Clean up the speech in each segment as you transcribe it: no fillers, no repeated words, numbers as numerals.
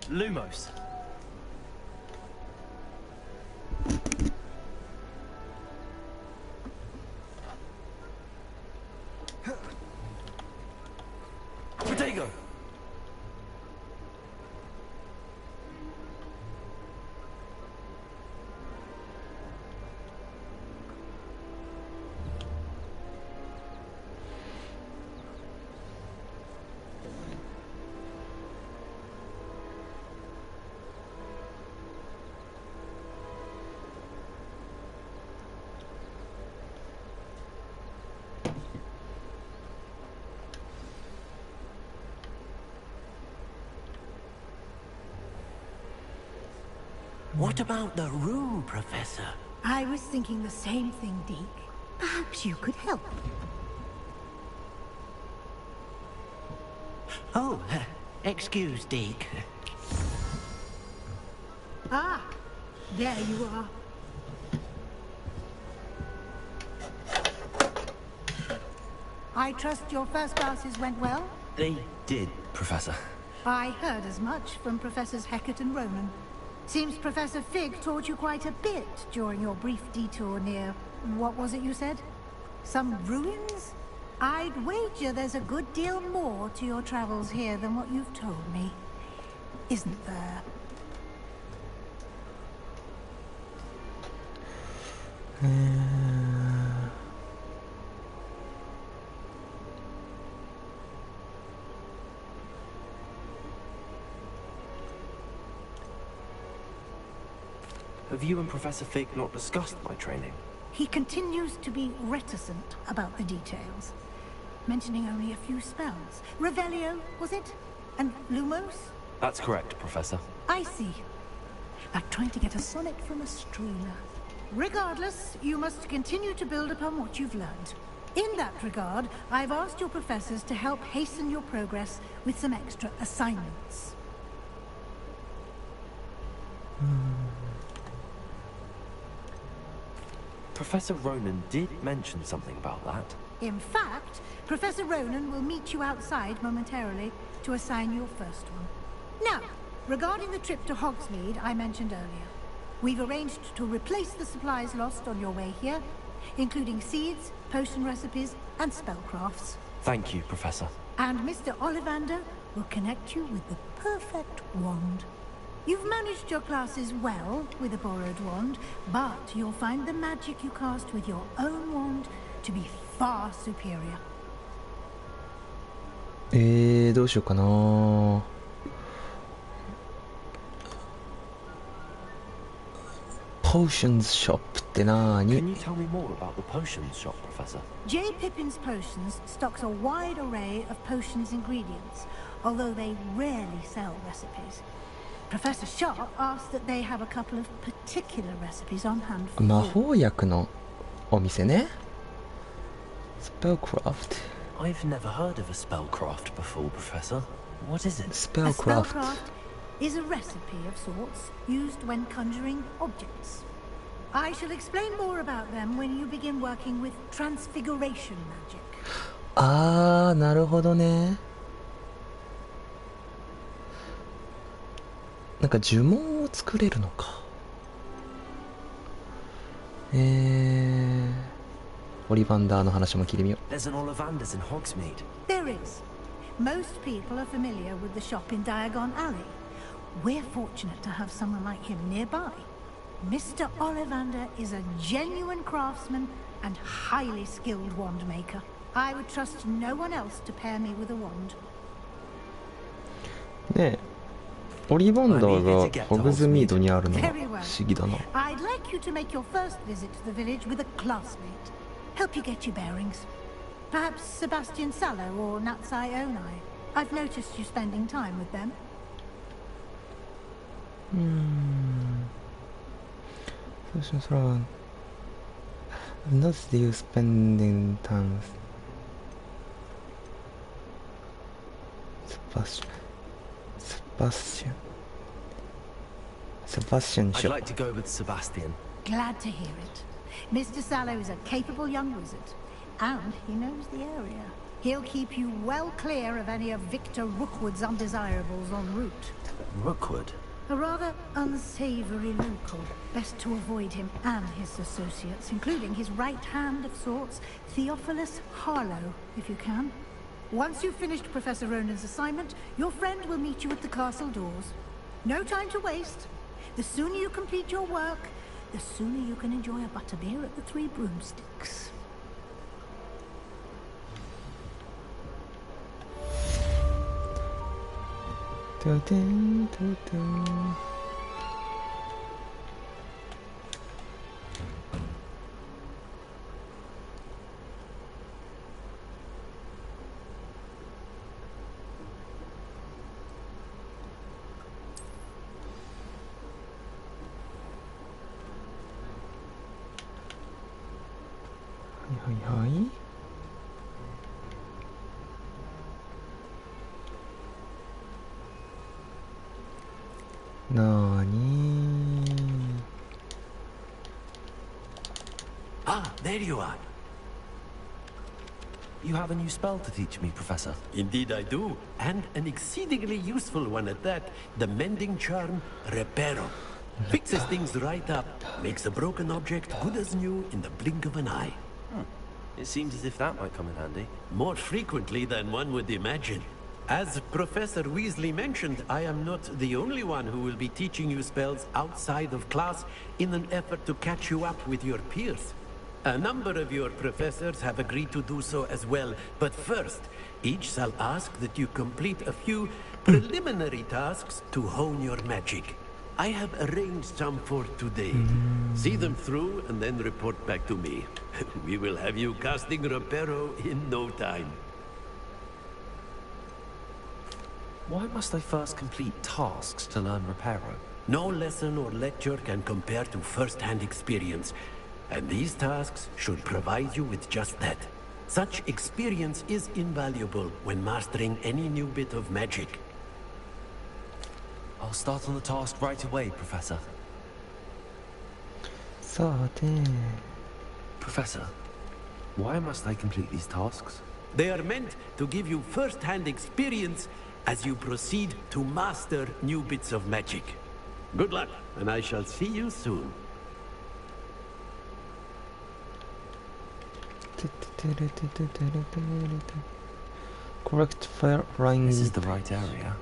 Lumos. Protego. What about the room, Professor? I was thinking the same thing, Deke. Perhaps you could help. Oh, excuse, Deke. Ah, there you are. I trust your first classes went well? They did, Professor. I heard as much from Professors Hecat and Ronan. Seems Professor Fig taught you quite a bit during your brief detour near... what was it you said? Some ruins? I'd wager there's a good deal more to your travels here than what you've told me. Isn't there? Have you and Professor Fig not discussed my training? He continues to be reticent about the details, mentioning only a few spells. Revelio, was it? And Lumos? That's correct, Professor. I see. Like trying to get a sonnet from a streamer. Regardless, you must continue to build upon what you've learned. In that regard, I've asked your professors to help hasten your progress with some extra assignments. Professor Ronan did mention something about that. In fact, Professor Ronan will meet you outside momentarily to assign your first one. Now, regarding the trip to Hogsmeade I mentioned earlier, we've arranged to replace the supplies lost on your way here, including seeds, potion recipes, and spellcrafts. Thank you, Professor. And Mr. Ollivander will connect you with the perfect wand. You've managed your classes well with a borrowed wand, but you'll find the magic you cast with your own wand to be far superior. どうしようかな。Potions shop ってなーに Can you tell me more about the potions shop, Professor? J. Pippin's Potions stocks a wide array of potions ingredients, although they rarely sell recipes. Professor Sharp asked that they have a couple of particular recipes on hand for 魔 you. 法薬のお店ね。Spellcraft I've never heard of a spellcraft before, Professor. What is it? A Spellcraft spellcraft is a recipe of sorts used when conjuring objects. I shall explain more about them when you begin working with transfiguration magic. あー、なるほどね。なんか呪文を作れるのか。オリバンダーの話も聞いてみよう。 There's an Ollivander's in Hogsmeade. There is. Most people are familiar with the shop in Diagon Alley. We're fortunate to have someone like him nearby. Mr. Ollivander is a genuine craftsman and highly skilled wand maker. I would trust no one else to pair me with a wand. ねえ、オリバンダーがホグズミードにあるのは Very well. 不思議だな。 I'd like you to make your first visit to the village with a classmate. Help you get your bearings. Perhaps Sebastian Sallow or Natsai Onai. I've noticed you spending time with them. そうします。Notice you spending time with Sebastian I'd shop. like to go with Sebastian. Glad to hear it. Mr. Sallow is a capable young wizard, and he knows the area. He'll keep you well clear of any of Victor Rookwood's undesirables en route. Rookwood? A rather unsavory local. Best to avoid him and his associates, including his right hand of sorts, Theophilus Harlow, if you can. Once you've finished Professor Ronan's assignment, your friend will meet you at the castle doors. No time to waste. The sooner you complete your work, the sooner you can enjoy a butterbeer at the Three Broomsticks. Ah, there you are. You have a new spell to teach me, Professor. Indeed I do, and an exceedingly useful one at that. The mending charm, Reparo. Fixes things right up, makes a broken object good as new in the blink of an eye. It seems as if that might come in handy. More frequently than one would imagine. As Professor Weasley mentioned, I am not the only one who will be teaching you spells outside of class in an effort to catch you up with your peers. A number of your professors have agreed to do so as well, but first, each shall ask that you complete a few preliminary tasks to hone your magic. I have arranged some for today. See them through and then report back to me. We will have you casting Reparo in no time. Why must I first complete tasks to learn Reparo? No lesson or lecture can compare to first-hand experience, and these tasks should provide you with just that. Such experience is invaluable when mastering any new bit of magic. I'll start on the task right away, Professor. Professor, why must I complete these tasks? They are meant to give you first-hand experience as you proceed to master new bits of magic. Good luck, and I shall see you soon. Correct flying. This is the right area.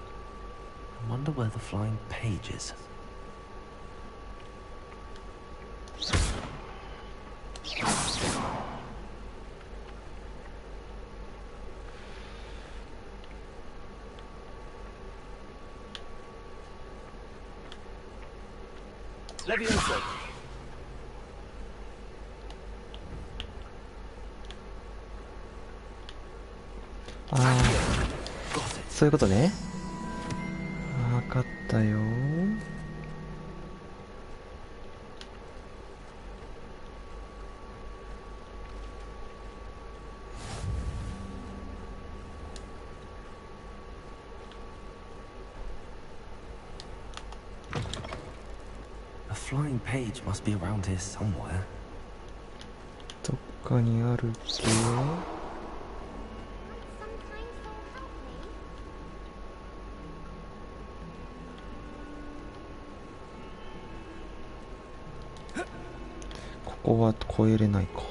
I wonder where the flying page is. Leviosa. ああ、そういうことね。わかったよ。A flying page must be around here somewhere. どっかにあるっけ？ここは越えれないか。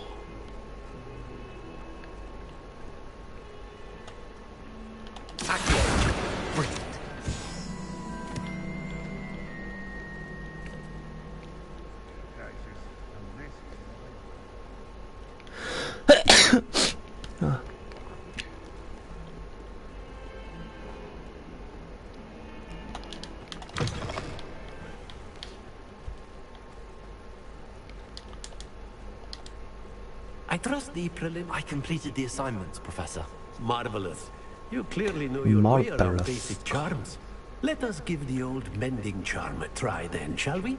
I trust the prelim. I completed the assignments, Professor. Marvelous. You clearly know your way around Marvelous. basic charms. Let us give the old mending charm a try then, shall we?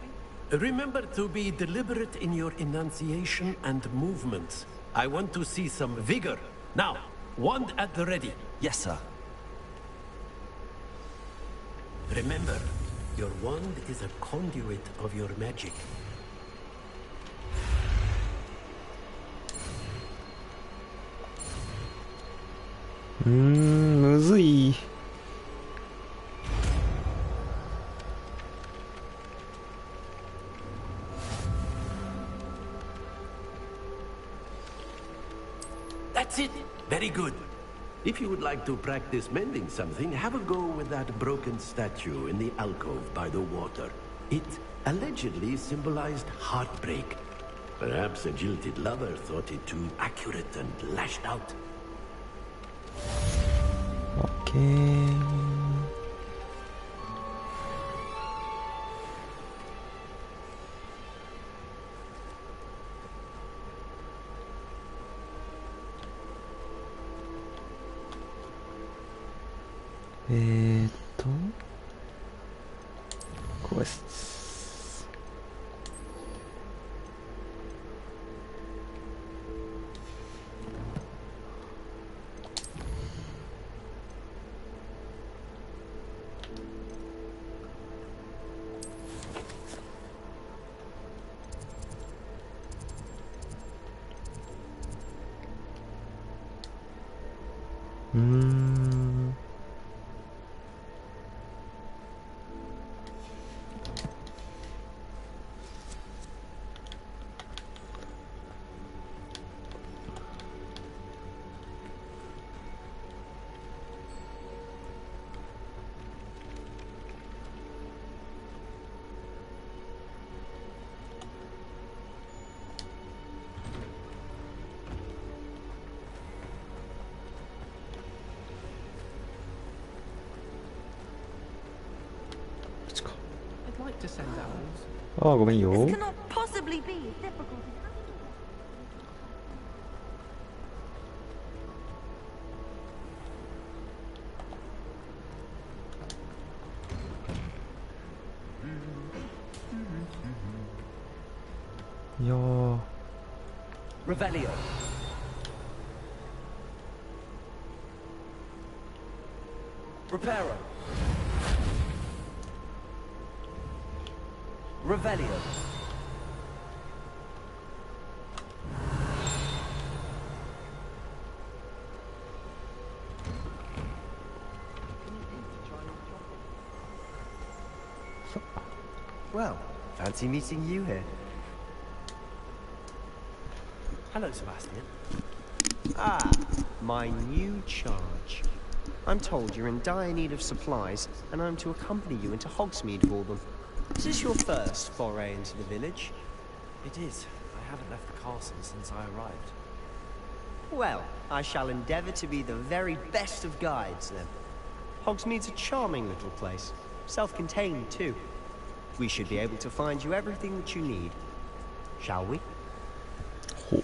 Remember to be deliberate in your enunciation and movements. I want to see some vigor. Now, wand at the ready. Yes, sir. Remember, your wand is a conduit of your magic. むずい。That's it. Very good. If you would like to practice mending something, have a go with that broken statue in the alcove by the water. It allegedly symbolized heartbreak. Perhaps a jilted lover thought it too accurate and lashed out. Okay. Quests. I'd like to send owls. ああ、ごめんよ。 This cannot possibly be as difficult asいやー、 Revelio. Reparo. Revelio. Well, fancy meeting you here. Hello, Sebastian. Ah, my new charge. I'm told you're in dire need of supplies, and I'm to accompany you into Hogsmeade for them. Is this your first foray into the village? It is. I haven't left the castle since I arrived. Well, I shall endeavour to be the very best of guides, then. Hogsmeade's a charming little place. Self-contained, too. We should be able to find you everything that you need. Shall we? ほう。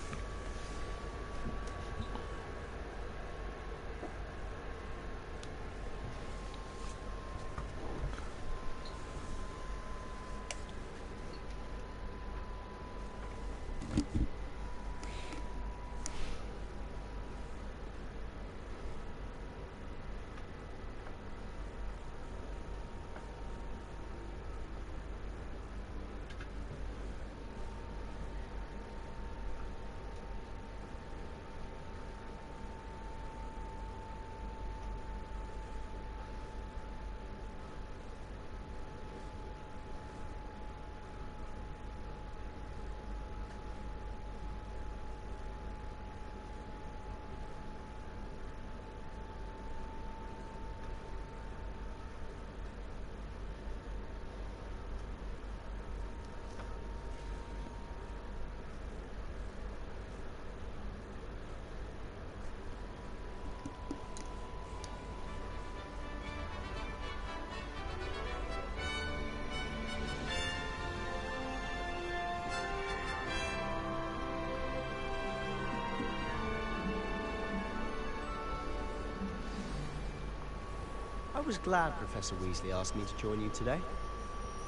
I was glad Professor Weasley asked me to join you today.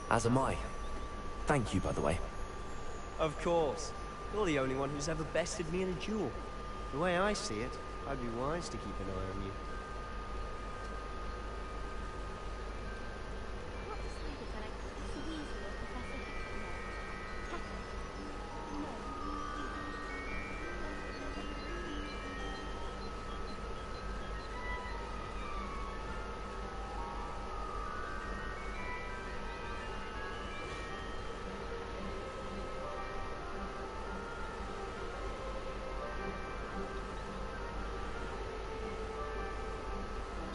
As am I. Thank you, by the way. Of course. You're the only one who's ever bested me in a duel. The way I see it, I'd be wise to keep an eye on you.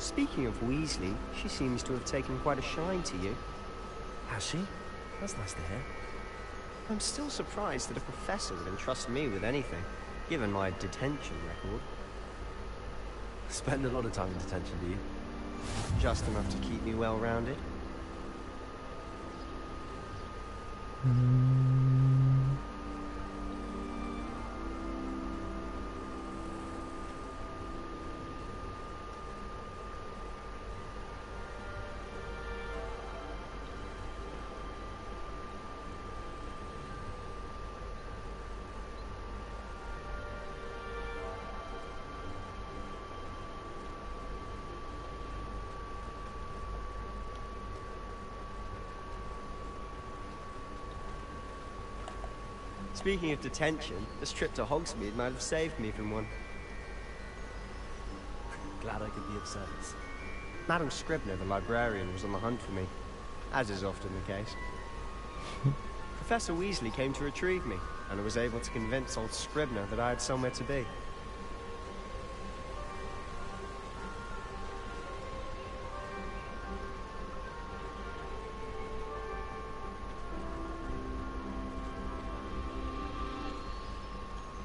Speaking of Weasley, she seems to have taken quite a shine to you. Has she? That's nice to hear. I'm still surprised that a professor would entrust me with anything, given my detention record. Spend a lot of time in detention, do you? Just enough to keep me well-rounded. Speaking of detention, this trip to Hogsmeade might have saved me from one. Glad I could be of service. Madam Scribner, the librarian, was on the hunt for me, as is often the case. Professor Weasley came to retrieve me, and I was able to convince old Scribner that I had somewhere to be.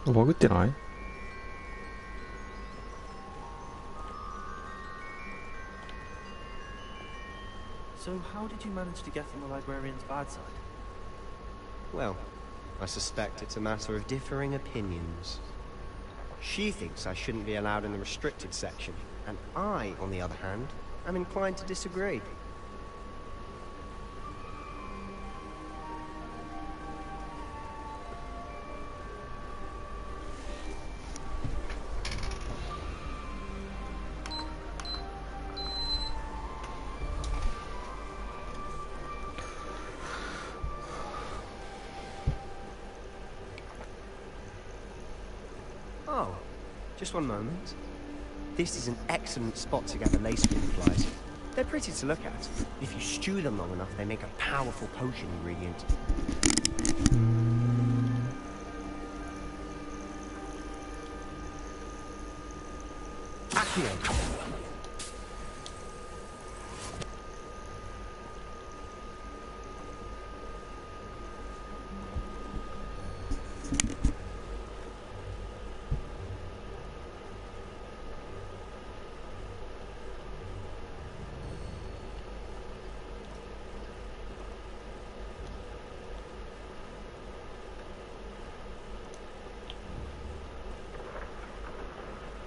バグってない？ So how did you manage to get on the librarian's bad side? Well, I suspect it's a matter of differing opinions. She thinks I shouldn't be allowed in the restricted section, and I, on the other hand, am inclined to disagree. Oh, just one moment. This is an excellent spot to gather lacewing flies. They're pretty to look at. If you stew them long enough, they make a powerful potion ingredient. Accio.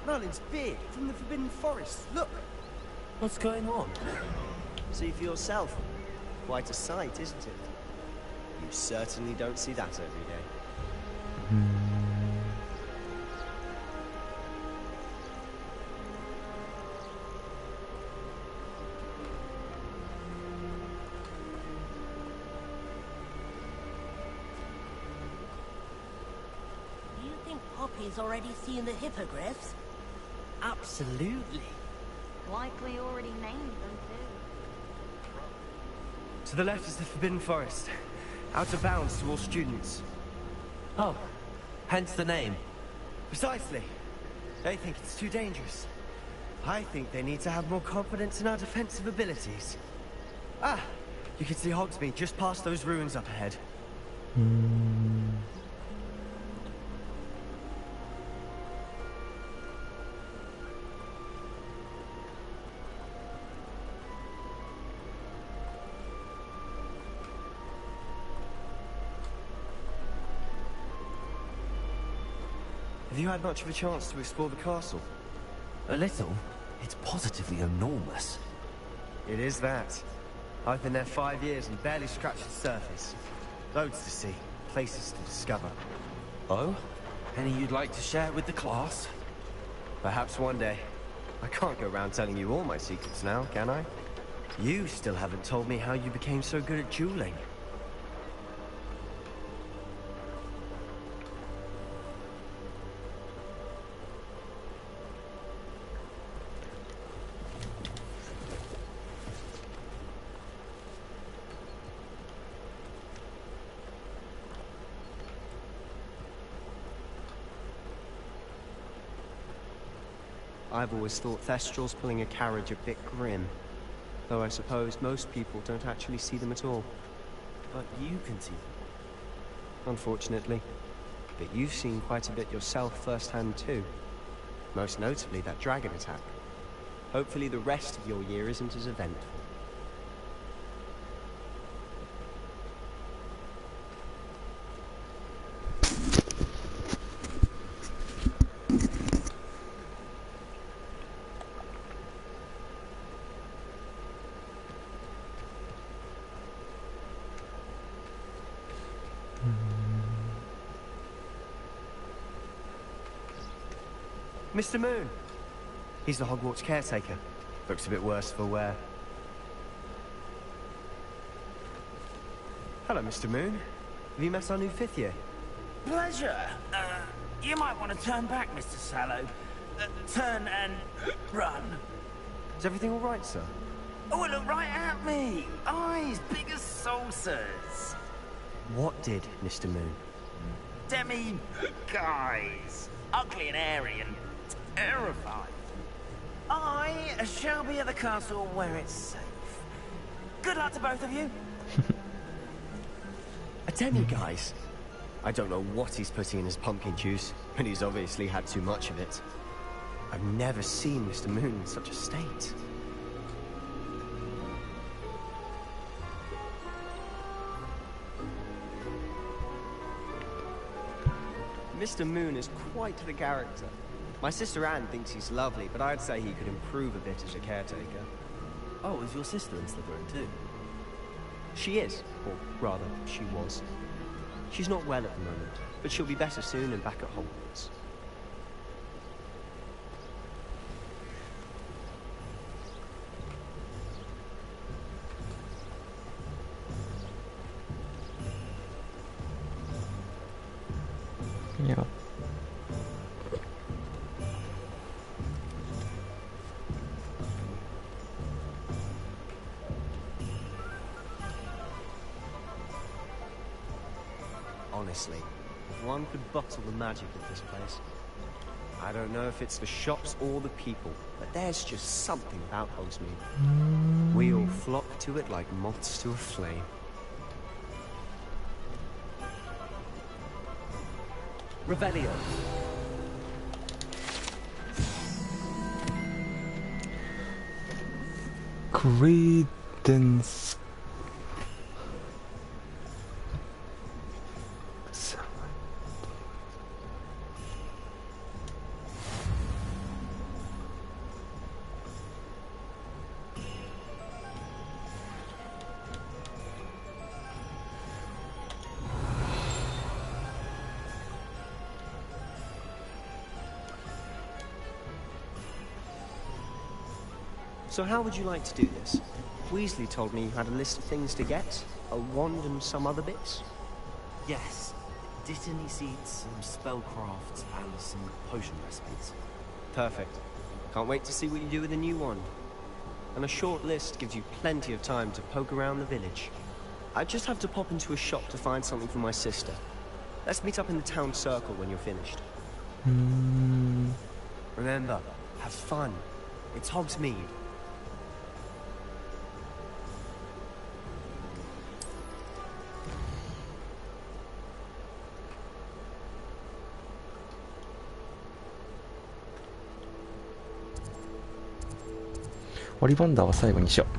Merlin's beard from the Forbidden Forest. Look! What's going on? See for yourself. Quite a sight, isn't it? You certainly don't see that every day. You think Poppy's already seen the hippogriffs? Absolutely. Likely already named them too. To the left is the Forbidden Forest. Out of bounds to all students. Oh, hence the name. Precisely. They think it's too dangerous. I think they need to have more confidence in our defensive abilities. Ah, you can see Hogsmeade just past those ruins up ahead. Have you had much of a chance to explore the castle? A little. It's positively enormous. It is that. I've been there 5 years and barely scratched the surface. Loads to see, places to discover. Oh? Any you'd like to share with the class? Perhaps one day. I can't go around telling you all my secrets now, can I? You still haven't told me how you became so good at dueling. I've always thought Thestrals pulling a carriage a bit grim. Though I suppose most people don't actually see them at all. But you can see them. Unfortunately. But you've seen quite a bit yourself firsthand too. Most notably that dragon attack. Hopefully the rest of your year isn't as eventful. Mr. Moon. He's the Hogwarts caretaker. Looks a bit worse for wear. Hello, Mr. Moon. Have you met our new fifth year? Pleasure. You might want to turn back, Mr. Sallow. Turn and run. Is everything all right, sir? Oh, look right at me. Eyes big as saucers. What did, Mr. Moon? Guys. Ugly and airy and terrified. I shall be at the castle where it's safe. Good luck to both of you. A demi-guise? I don't know what he's putting in his pumpkin juice, but he's obviously had too much of it. I've never seen Mr. Moon in such a state. Mr. Moon is quite the character. My sister Anne thinks he's lovely, but I'd say he could improve a bit as a caretaker. Oh, is your sister in Slytherin too? She is, or rather, she was. She's not well at the moment, but she'll be better soon and back at Hogwarts. Yeah. Honestly, if one could bottle the magic of this place. I don't know if it's the shops or the people, but there's just something about Hogsmeade. We all flock to it like moths to a flame. Revelio. Credence. So how would you like to do this? Weasley told me you had a list of things to get, a wand and some other bits. Yes. Dittany seeds, some spellcrafts, and some potion recipes. Perfect. Can't wait to see what you do with the new wand. And a short list gives you plenty of time to poke around the village. I just have to pop into a shop to find something for my sister. Let's meet up in the town circle when you're finished. Remember, have fun. It's Hogsmeade.オリバンダーは最後にしよう。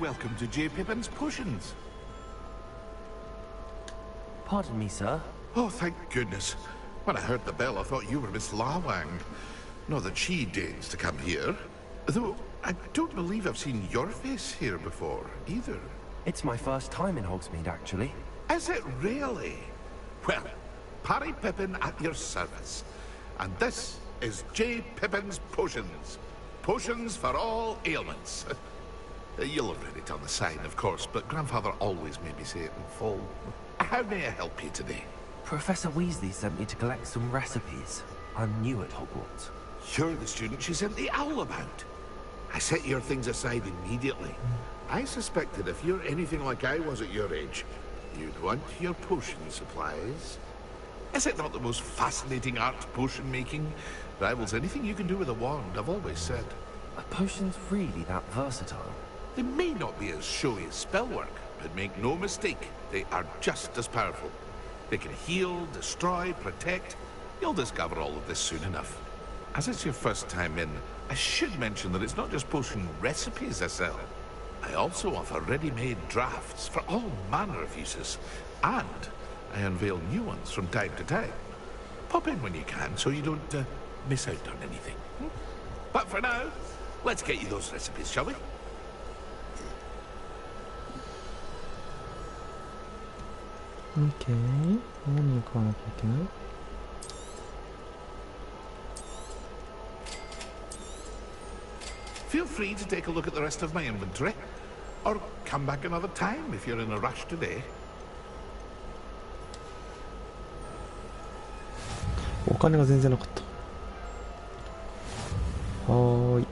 Welcome to J. Pippin's Potions. Pardon me, sir. Oh, thank goodness. When I heard the bell, I thought you were Miss Lawang. Not that she deigns to come here. Though, I don't believe I've seen your face here before, either. It's my first time in Hogsmeade, actually. Is it really? Well, Parry Pippin at your service. And this is J. Pippin's Potions. Potions for all ailments. You'll have read it on the sign, of course, but Grandfather always made me say it in full. How may I help you today? Professor Weasley sent me to collect some recipes. I'm new at Hogwarts. You're the student she sent the owl about. I set your things aside immediately. I suspected if you're anything like I was at your age, you'd want your potion supplies. Is it not the most fascinating art, potion making? Rivals anything you can do with a wand, I've always said. Are potions really that versatile? They may not be as showy as spellwork, but make no mistake, they are just as powerful. They can heal, destroy, protect. You'll discover all of this soon enough. As it's your first time in, I should mention that it's not just potion recipes I sell. I also offer ready-made drafts for all manner of uses, and I unveil new ones from time to time. Pop in when you can so you don't miss out on anything. But for now, let's get you those recipes, shall we? Okay. 何を買わなきゃいけない？ Feel free to take a look at the rest of my inventory, or come back another time if you're in a rush today. お金が全然なかった。はーい。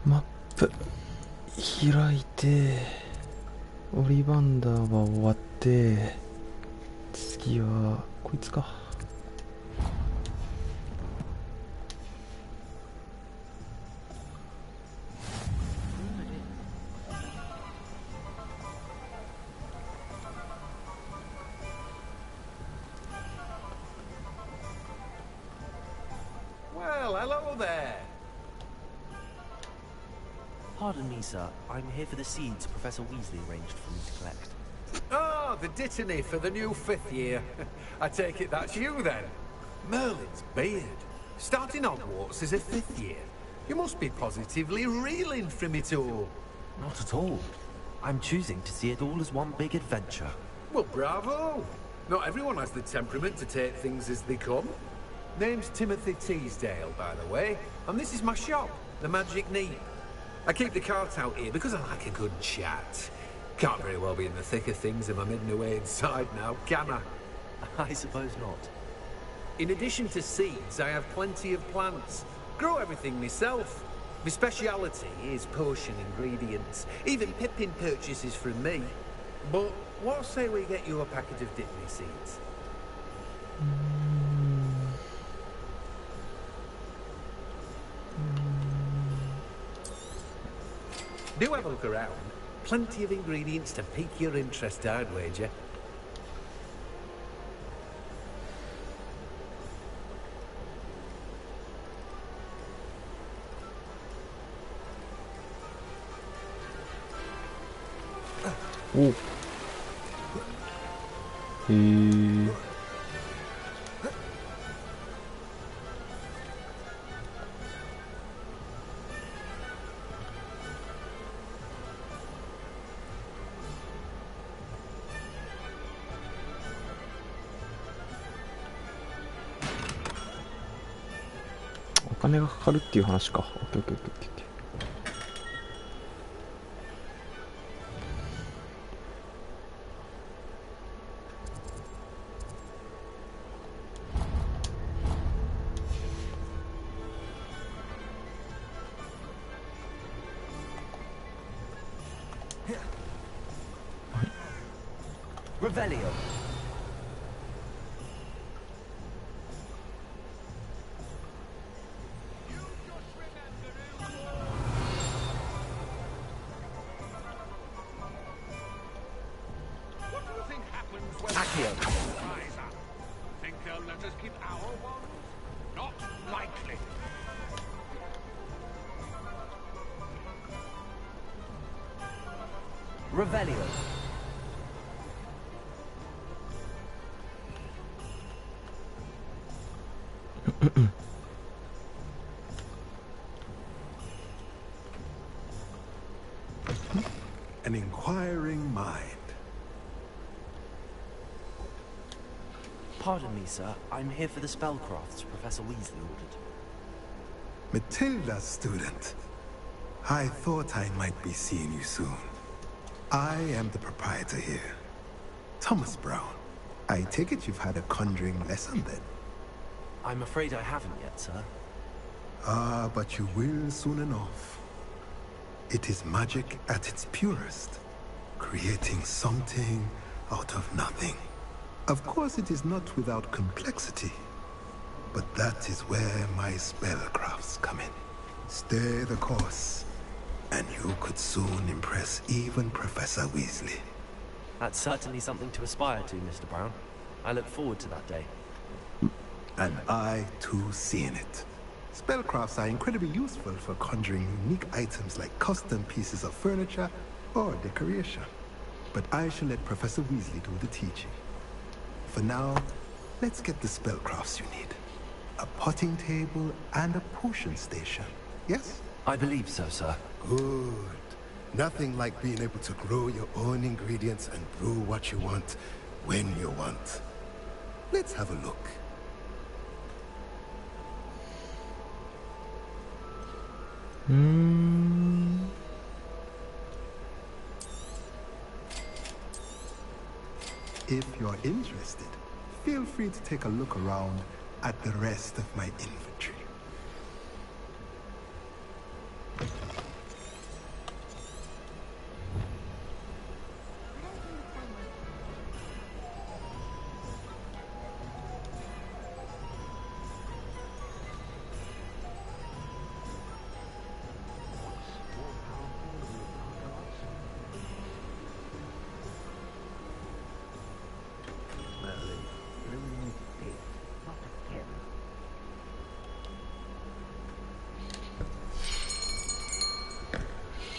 マップ開いて、オリバンダーは終わって、次はこいつか。Well, hello there. Pardon me, sir. I'm here for the seeds Professor Weasley arranged for me to collect. Oh, the dittany for the new 5th year. I take it that's you then. Merlin's beard. Starting Hogwarts as a 5th year. You must be positively reeling from it all. Not at all. I'm choosing to see it all as one big adventure. Well, bravo. Not everyone has the temperament to take things as they come. Name's Timothy Teasdale, by the way, and this is my shop, the Magic Neep. I keep the cart out here because I like a good chat. Can't very well be in the thick of things if I'm hidden away inside now, can I? I suppose not. In addition to seeds, I have plenty of plants. Grow everything myself. My speciality is potion ingredients. Even Pippin purchases from me. But what say we get you a packet of dittany seeds? Do have a look around. Plenty of ingredients to pique your interest, I'd wager. Oh. Hey. お金がかかるっていう話か。オッケーオッケーオッケーオッケー。Revelio. Accio. Think they'll let us keep our one? Not likely. Revelio. An inquiring mind. Pardon me, sir. I'm here for the spellcrafts Professor Weasley ordered. Matilda's student. I thought I might be seeing you soon. I am the proprietor here. Thomas Brown. I take it you've had a conjuring lesson then? I'm afraid I haven't yet, sir. Ah, but you will soon enough. It is magic at its purest, creating something out of nothing. Of course, it is not without complexity, but that is where my spellcrafts come in. Stay the course, and you could soon impress even Professor Weasley. That's certainly something to aspire to, Mr. Brown. I look forward to that day. And I, too, seeing it. Spellcrafts are incredibly useful for conjuring unique items like custom pieces of furniture or decoration. But I shall let Professor Weasley do the teaching. For now, let's get the spellcrafts you need. A potting table and a potion station, yes? I believe so, sir. Good. Nothing like being able to grow your own ingredients and brew what you want, when you want. Let's have a look. If you're interested, feel free to take a look around at the rest of my inventory.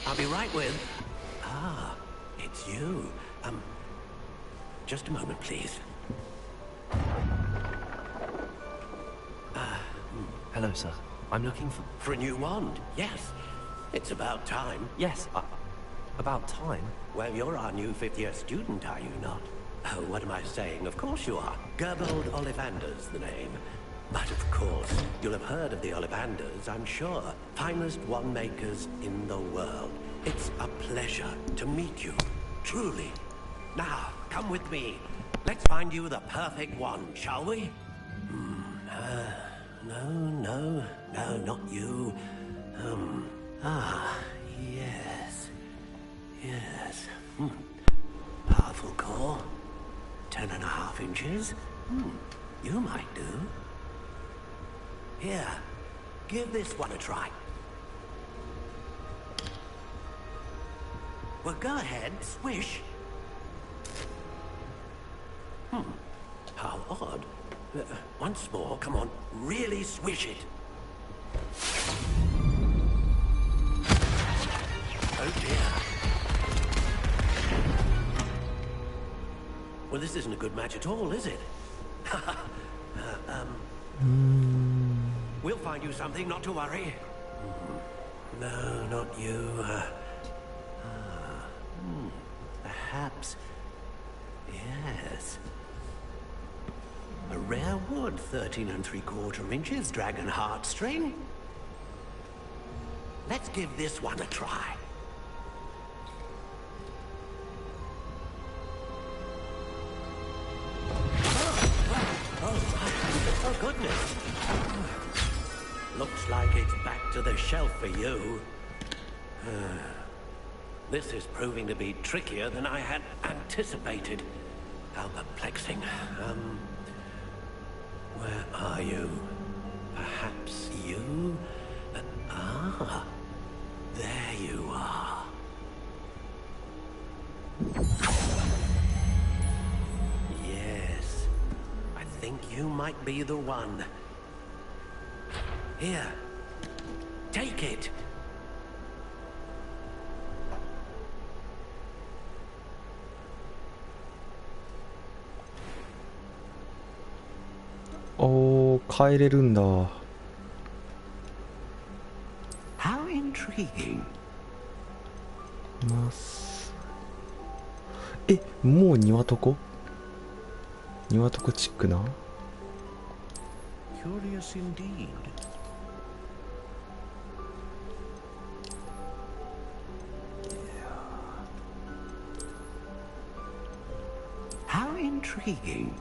I'll be right with... Ah, it's you. Just a moment, please. Hello, sir. I'm looking for... For a new wand, yes. It's about time. Yes, about time? Well, you're our new fifth-year student, are you not? Oh, what am I saying? Of course you are. Gerbold Ollivander's the name. But of course, you'll have heard of the Ollivanders, I'm sure. Finest wand makers in the world. It's a pleasure to meet you, truly. Now, come with me. Let's find you the perfect wand, shall we? No, not you. Yes. Powerful core. 10.5 inches. You might do. Here, give this one a try. Well, go ahead, swish. How odd. Once more, come on, really swish it. Oh dear. Well, this isn't a good match at all, is it? We'll find you something, not to worry. No, not you. Perhaps... Yes. A rare wood, 13 3/4 inches, dragon heartstring. Let's give this one a try. Oh, goodness. Looks like it's back to the shelf for you. This is proving to be trickier than I had anticipated. How perplexing. Where are you? Perhaps you? There you are. Yes, I think you might be the one. Here, take it.おー、帰れるんだ。How intriguing. もう庭床チックな。 Curious indeed. How intriguing.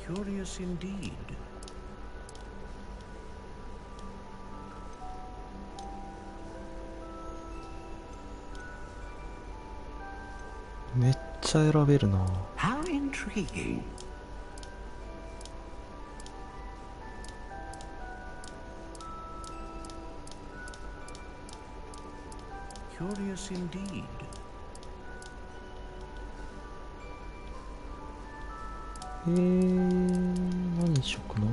Curious indeed.めっちゃ選べるな。 How intriguing. Curious indeed. 何にしようかな。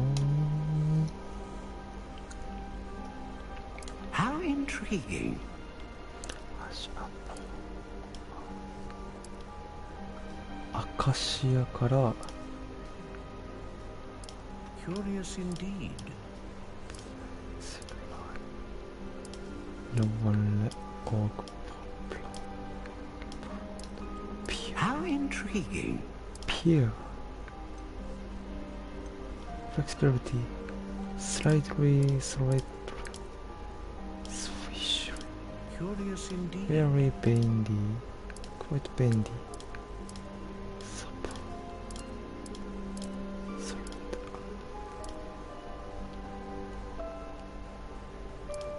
How intriguing. アカシアから Curious indeed. ロワンレオーク How intriguing. ピア Flexibility Slightly Swish Curious indeed. Very bendy Quite bendy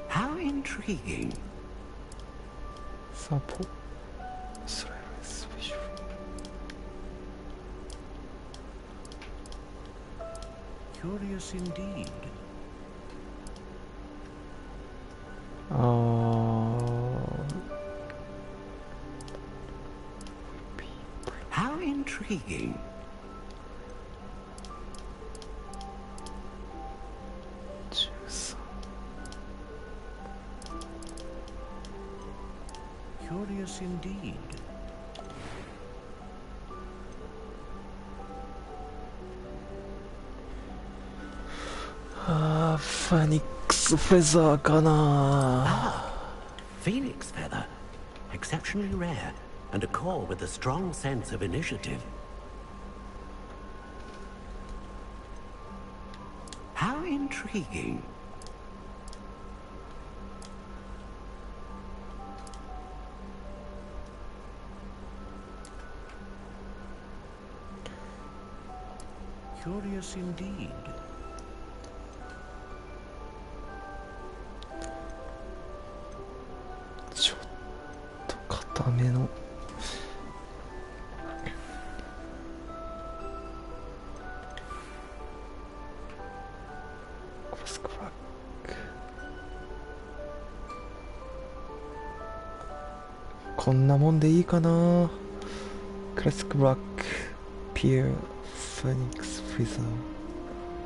How intriguing. Support Slightly Swish Curious indeed. How intriguing. Curious indeed. Phoenix Feather かな。 Phoenix feather. Exceptionally rare, and a core with a strong sense of initiative. How intriguing. Curious indeed.こんなもんでいいかな。クラシックブラック、ピア、フェニックス、フィザー、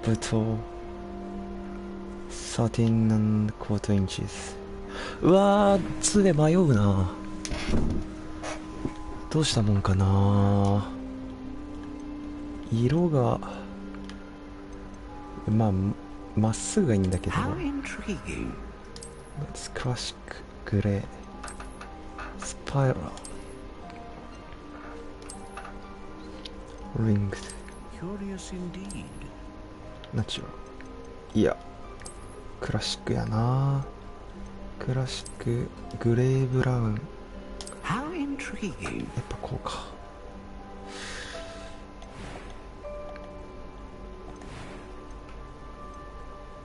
ブト、13 quarter inches。うわー、2で迷うな。どうしたもんかな。色がまあまっすぐがいいんだけど、クラシックグレー、スパイラル、リング、ナチュラル。いやクラシックやな。クラシックグレーブラウン。intriguing. やっぱこうか。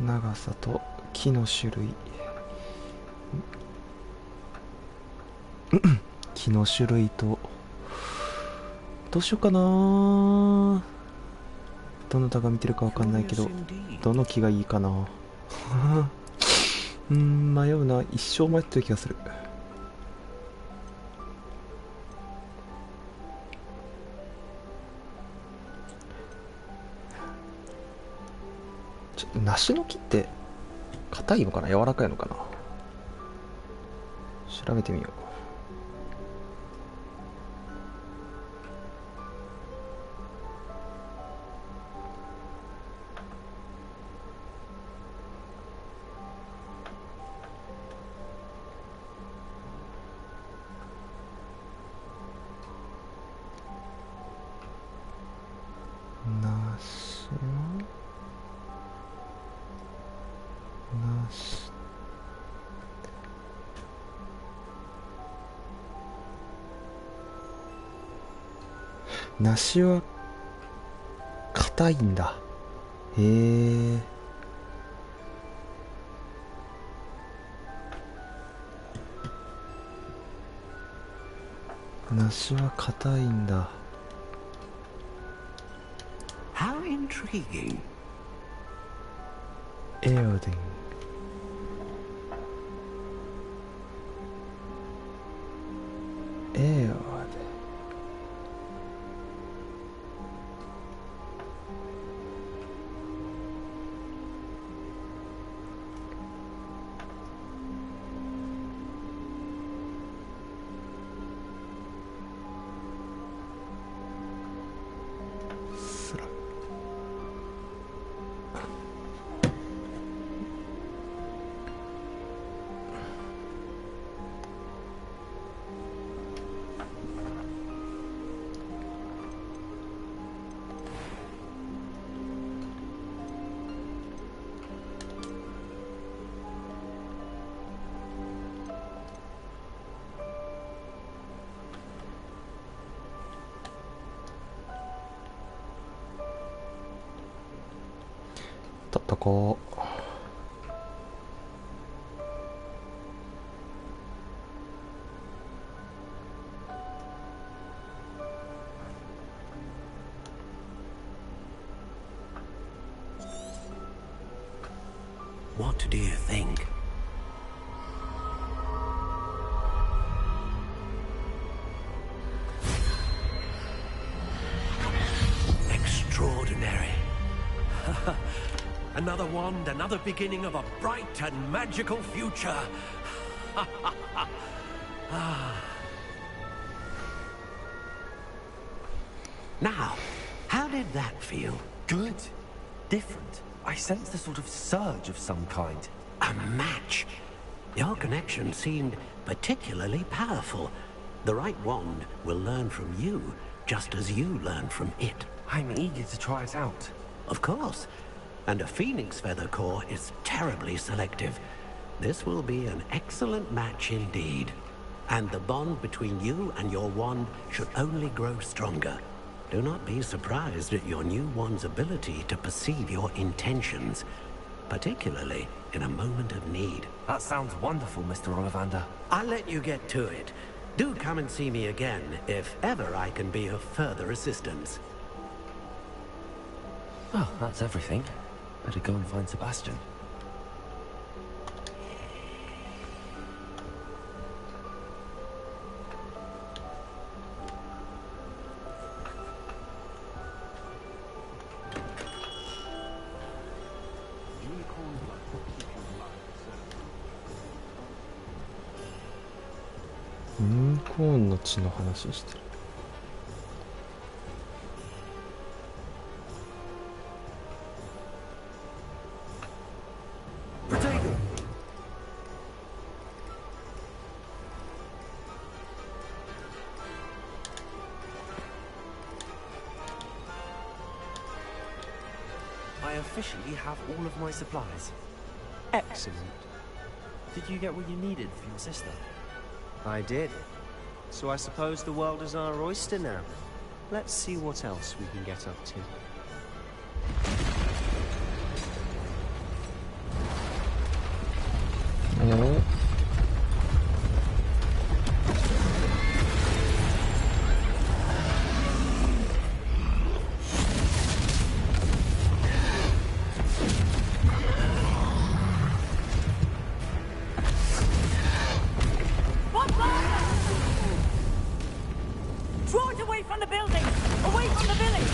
長さと木の種類木の種類とどうしようかな。どなたが見てるかわかんないけどどの木がいいかな迷うな。一生迷ってる気がする。梨の木って硬いのかな、柔らかいのかな。調べてみよう。梨は硬いんだ。へえ。梨は硬いんだ。How intriguing. エオデン。エオデン。取っとこう。What do you think? Extraordinary. Another wand, another beginning of a bright and magical future. Now, how did that feel? Good. Different. I sensed a sort of surge of some kind. A match. Your connection seemed particularly powerful. The right wand will learn from you, just as you learn from it. I'm eager to try it out. Of course. And a phoenix feather core is terribly selective. This will be an excellent match indeed. And the bond between you and your wand should only grow stronger. Do not be surprised at your new wand's ability to perceive your intentions, particularly in a moment of need. That sounds wonderful, Mr. Ollivander. I'll let you get to it. Do come and see me again if ever I can be of further assistance. Well, that's everything. Better go and find Sebastian.コーンの血の話をしてる。I officially have all of my supplies. Excellent. Did you get what you needed for your sister? I did. So I suppose the world is our oyster now. Let's see what else we can get up to. Draw it away from the building! Away from the village!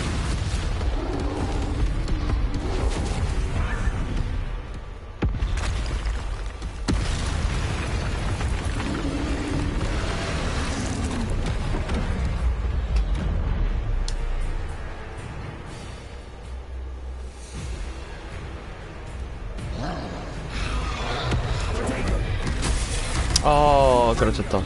ああ、取られちゃった。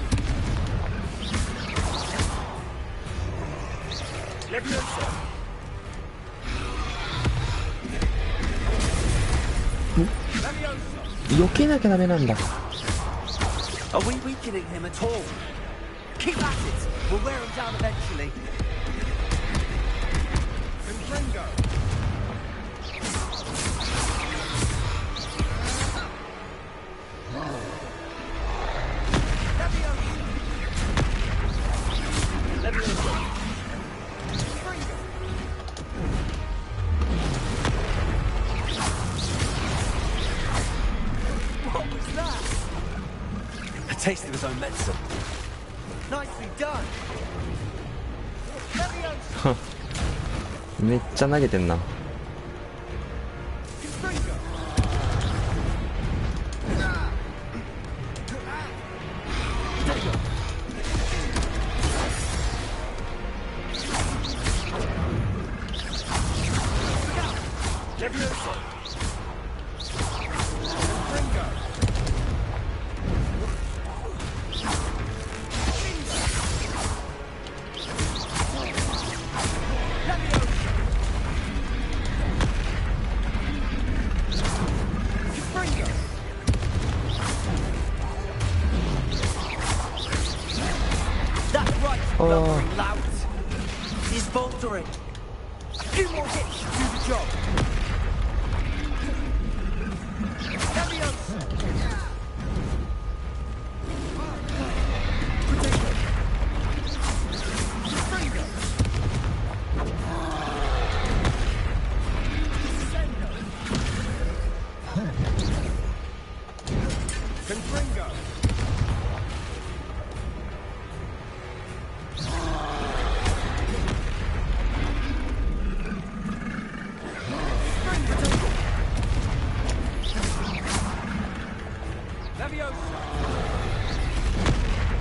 避けなきゃダメなんだ。 Are we weakening him at all? Keep at it! We'll wear him down eventually. A taste of his own medicine. Nicely done. めっちゃ投げてんな。He's faltering. A few more hits should do the job. Leviosa.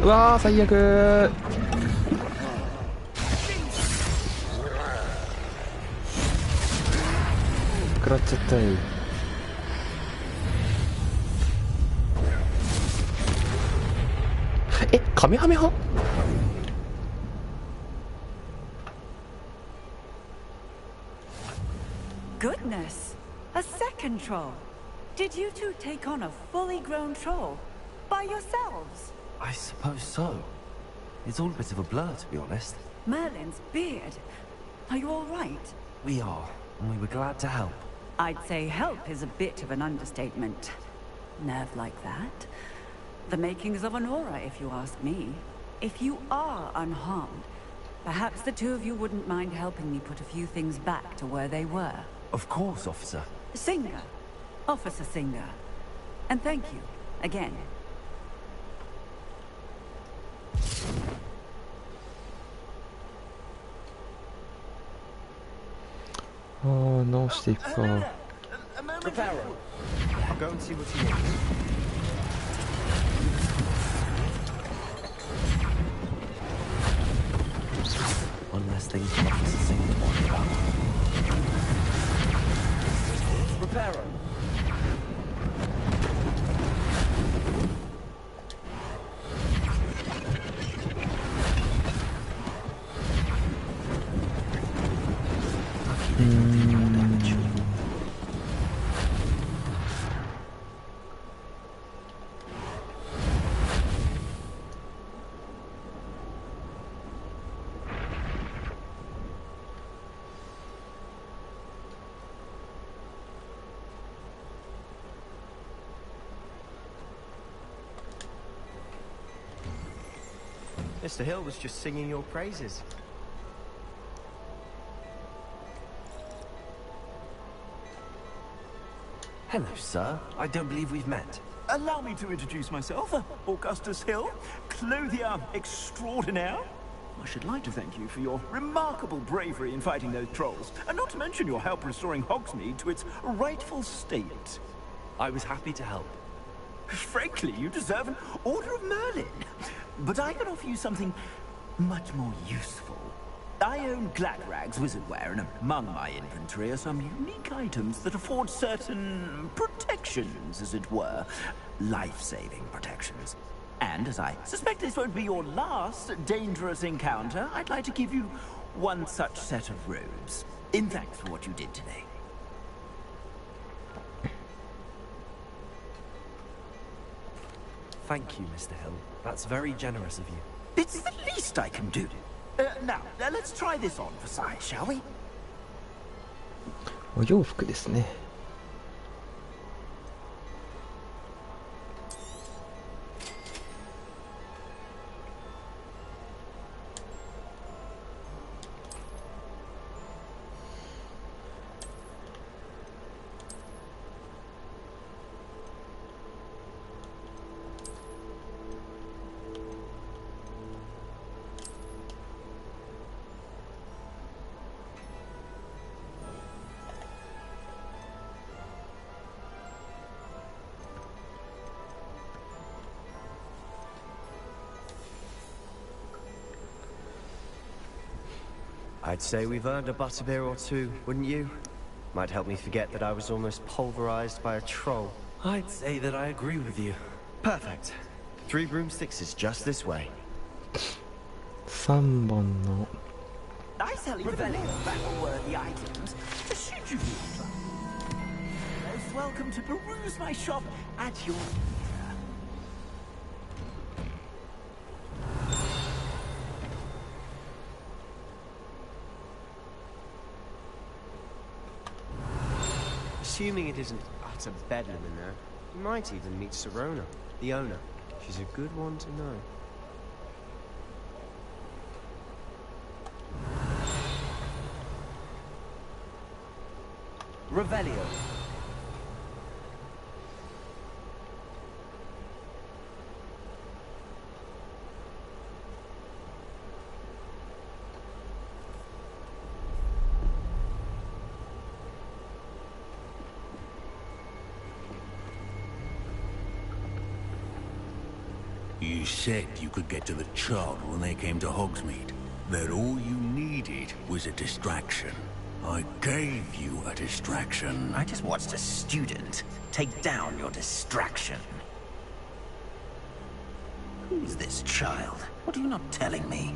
うわー最悪。食らっちゃったい。え、カメハメハ？ Goodness, a second troll. Did you two take on a fully grown troll by yourselves? I suppose so. It's all a bit of a blur, to be honest. Merlin's beard. Are you all right? We are, and we were glad to help. I'd say help is a bit of an understatement. Nerve like that. The makings of an aura, if you ask me. If you are unharmed, perhaps the two of you wouldn't mind helping me put a few things back to where they were. Of course, officer. Singer. Officer Singer. And thank you, again. ああ、直していくか。 I'll go and see what he wants. One less thing for Officer Singer to worry about. Reparo. Mr. Hill was just singing your praises. Hello, sir. I don't believe we've met. Allow me to introduce myself, Augustus Hill, clothier extraordinaire. I should like to thank you for your remarkable bravery in fighting those trolls, and not to mention your help restoring Hogsmeade to its rightful state. I was happy to help. Frankly, you deserve an Order of Merlin. But I can offer you something much more useful. I own Gladrag's wizardware, and among my inventory are some unique items that afford certain protections, as it were. Life-saving protections. And as I suspect this won't be your last dangerous encounter, I'd like to give you one such set of robes, in thanks for what you did today. Thank you, Mr. Hill. That's very generous of you. It's the least I can do. Now, let's try this on for size, shall we? お洋服ですね。I'd say we've earned a butterbeer or two, wouldn't you? Might help me forget that I was almost pulverized by a troll. I'd say that I agree with you. Perfect. 3 broomsticks is just this way. 3本の I sell reveling battle-worthy items to shoot you. Most welcome to peruse my shop at your leisure. Assuming it isn't utter bedlam in there, you might even meet Sirona, the owner. She's a good one to know. Revelio. You said you could get to the child when they came to Hogsmeade. That all you needed was a distraction. I gave you a distraction. I just watched a student take down your distraction. Who's this child? What are you not telling me?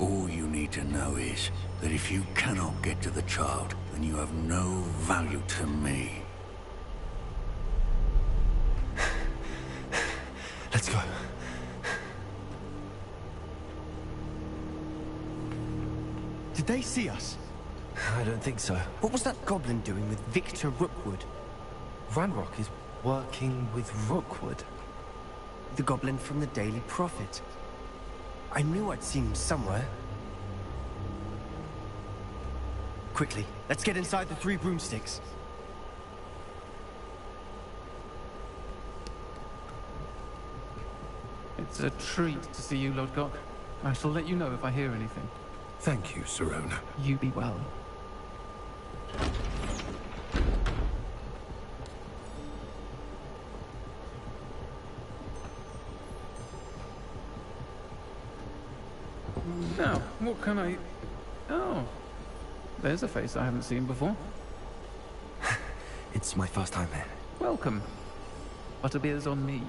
All you need to know is that if you cannot get to the child, then you have no value to me. Let's go. Did they see us? I don't think so. What was that goblin doing with Victor Rookwood? Ranrock is working with Rookwood. The goblin from the Daily Prophet. I knew I'd seen him somewhere. Quickly, let's get inside the 3 broomsticks. It's a treat to see you, Lodgok. I shall let you know if I hear anything. Thank you, Sirona. You be well. Now, what can I... Oh, there's a face I haven't seen before. It's my first time here. Welcome. Butterbeer's on me.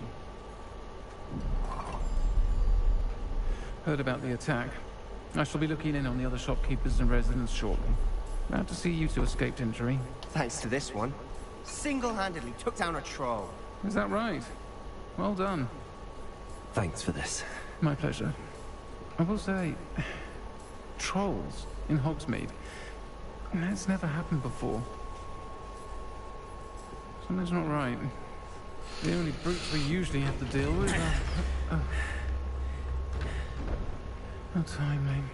Heard about the attack. I shall be looking in on the other shopkeepers and residents shortly. Glad to see you two escaped injury. Thanks to this one. Single-handedly took down a troll. Is that right? Well done. Thanks for this. My pleasure. I will say, trolls in Hogsmeade. That's never happened before. Something's not right. The only brutes we usually have to deal with are... The timing.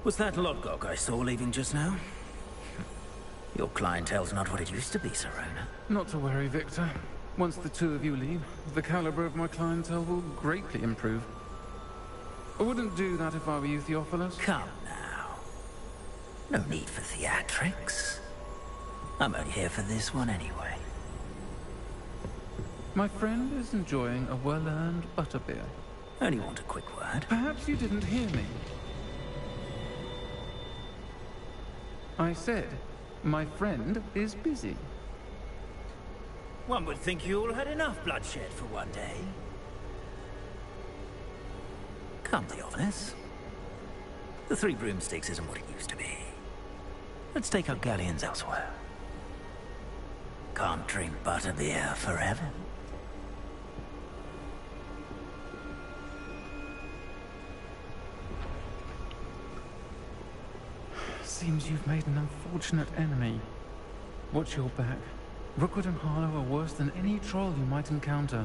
Was that Lodgok I saw leaving just now? Your clientele's not what it used to be, Serona. Not to worry, Victor. Once the two of you leave, the caliber of my clientele will greatly improve. I wouldn't do that if I were you, Theophilus. Come now. No need for theatrics. I'm only here for this one anyway. My friend is enjoying a well-earned butterbeer. Only want a quick word. Perhaps you didn't hear me. I said, my friend is busy. One would think you all had enough bloodshed for one day. Come, Theophilus. The Three Broomsticks isn't what it used to be. Let's take our galleons elsewhere. Can't drink butterbeer forever. Seems you've made an unfortunate enemy. Watch your back. Rookwood and Harlow are worse than any troll you might encounter.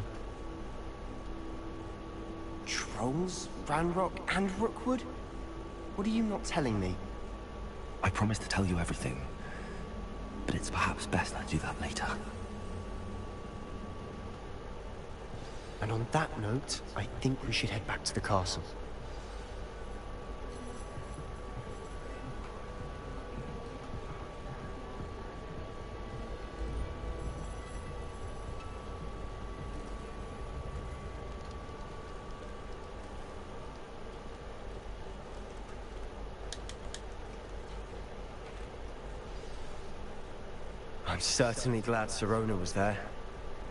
Trolls? Ranrock and Rookwood? What are you not telling me? I promise to tell you everything, but it's perhaps best I do that later. And on that note, I think we should head back to the castle. I'm certainly glad Serona was there.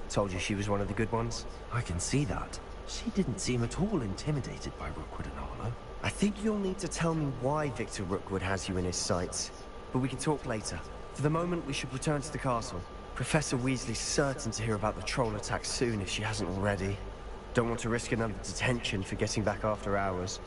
Told you she was one of the good ones. I can see that. She didn't seem at all intimidated by Rookwood and Harlow. I think you'll need to tell me why Victor Rookwood has you in his sights. But we can talk later. For the moment, we should return to the castle. Professor Weasley's certain to hear about the troll attack soon if she hasn't already. Don't want to risk another detention for getting back after hours.